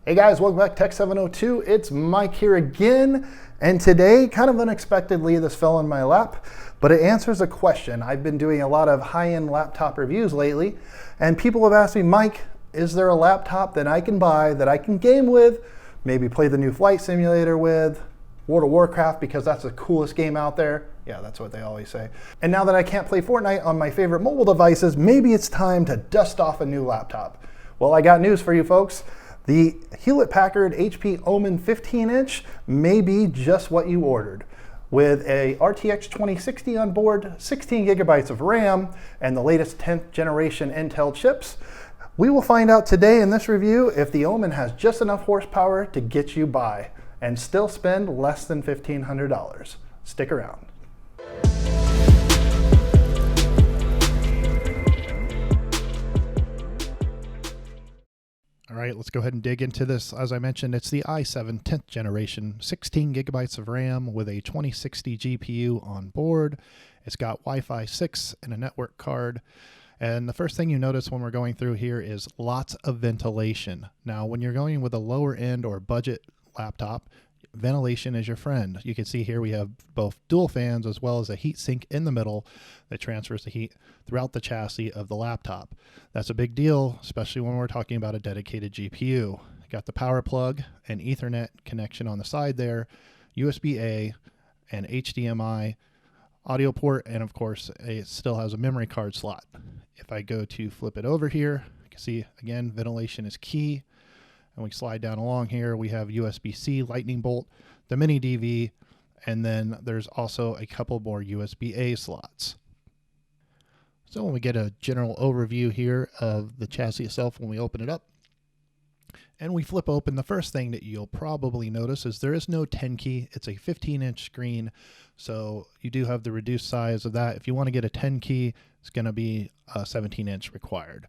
Hey guys, welcome back to Tech 702. It's Mike here again, and today, kind of unexpectedly, this fell in my lap, but it answers a question. I've been doing a lot of high-end laptop reviews lately, and people have asked me, Mike, is there a laptop that I can buy that I can game with, maybe play the new Flight Simulator with, World of Warcraft, because that's the coolest game out there. Yeah, that's what they always say. And now that I can't play Fortnite on my favorite mobile devices, maybe it's time to dust off a new laptop. Well, I got news for you folks. The Hewlett-Packard HP Omen 15-inch may be just what you ordered. With a RTX 2060 on board, 16 gigabytes of RAM, and the latest 10th generation Intel chips, we will find out today in this review if the Omen has just enough horsepower to get you by and still spend less than $1,500. Stick around. All right, let's go ahead and dig into this. As I mentioned, it's the i7 10th generation, 16 gigabytes of RAM with a 2060 GPU on board. It's got Wi-Fi 6 and a network card. And the first thing you notice when we're going through here is lots of ventilation. Now, when you're going with a lower end or budget laptop, ventilation is your friend. You can see here we have both dual fans as well as a heat sink in the middle that transfers the heat throughout the chassis of the laptop. That's a big deal, especially when we're talking about a dedicated GPU. Got the power plug and Ethernet connection on the side there, USB-A and HDMI audio port, and of course it still has a memory card slot. If I go to flip it over here, you can see again ventilation is key. And we slide down along here, we have USB-C lightning bolt, the mini DV, and then there's also a couple more USB-A slots. So when we get a general overview here of the chassis itself, when we open it up and we flip open, the first thing that you'll probably notice is there is no 10 key. It's a 15-inch screen, so you do have the reduced size of that. If you want to get a 10 key, it's going to be a 17-inch required.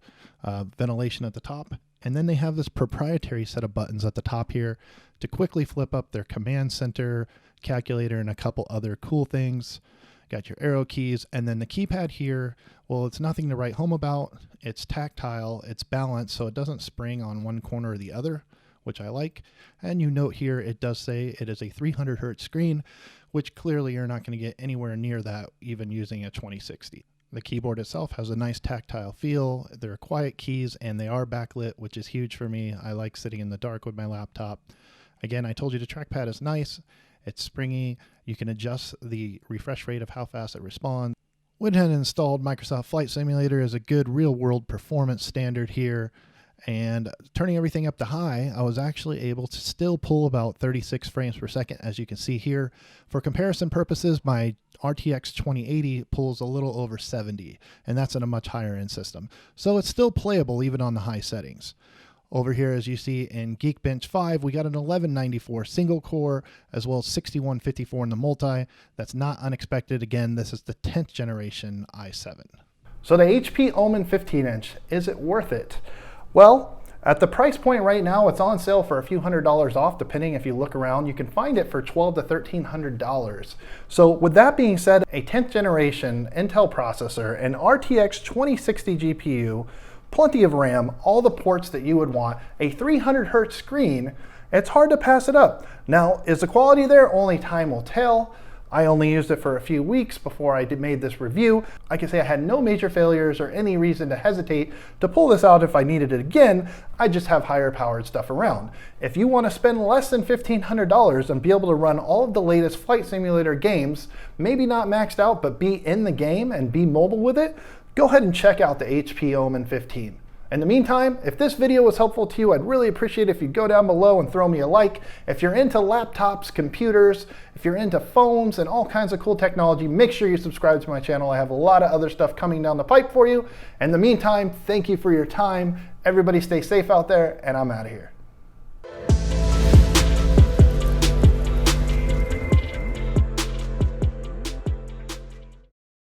Ventilation at the top. And then they have this proprietary set of buttons at the top here to quickly flip up their command center, calculator, and a couple other cool things. Got your arrow keys, and then the keypad here, well, it's nothing to write home about. It's tactile, it's balanced, so it doesn't spring on one corner or the other, which I like. And you note here, it does say it is a 300 hertz screen, which clearly you're not going to get anywhere near that even using a 2060. The keyboard itself has a nice tactile feel. There are quiet keys and they are backlit, which is huge for me. I like sitting in the dark with my laptop. Again, I told you the trackpad is nice. It's springy. You can adjust the refresh rate of how fast it responds. Went ahead and installed Microsoft Flight Simulator as a good real-world performance standard here. And turning everything up to high, I was actually able to still pull about 36 frames per second, as you can see here. For comparison purposes, my RTX 2080 pulls a little over 70, and that's in a much higher end system. So it's still playable even on the high settings. Over here, as you see in Geekbench 5, we got an 1194 single core, as well as 6154 in the multi. That's not unexpected. Again, this is the 10th generation i7. So the HP Omen 15-inch, is it worth it? Well, at the price point right now, it's on sale for a few $100s off, depending if you look around. You can find it for $1,200 to $1,300. So with that being said, a 10th generation Intel processor, an RTX 2060 GPU, plenty of RAM, all the ports that you would want, a 300 hertz screen, it's hard to pass it up. Now, is the quality there? Only time will tell. I only used it for a few weeks before I made this review. I can say I had no major failures or any reason to hesitate to pull this out if I needed it again. I just have higher powered stuff around. If you want to spend less than $1,500 and be able to run all of the latest Flight Simulator games, maybe not maxed out, but be in the game and be mobile with it, go ahead and check out the HP Omen 15. In the meantime, if this video was helpful to you, I'd really appreciate it if you go down below and throw me a like. If you're into laptops, computers, if you're into phones and all kinds of cool technology, make sure you subscribe to my channel. I have a lot of other stuff coming down the pipe for you. In the meantime, thank you for your time. Everybody stay safe out there, and I'm out of here.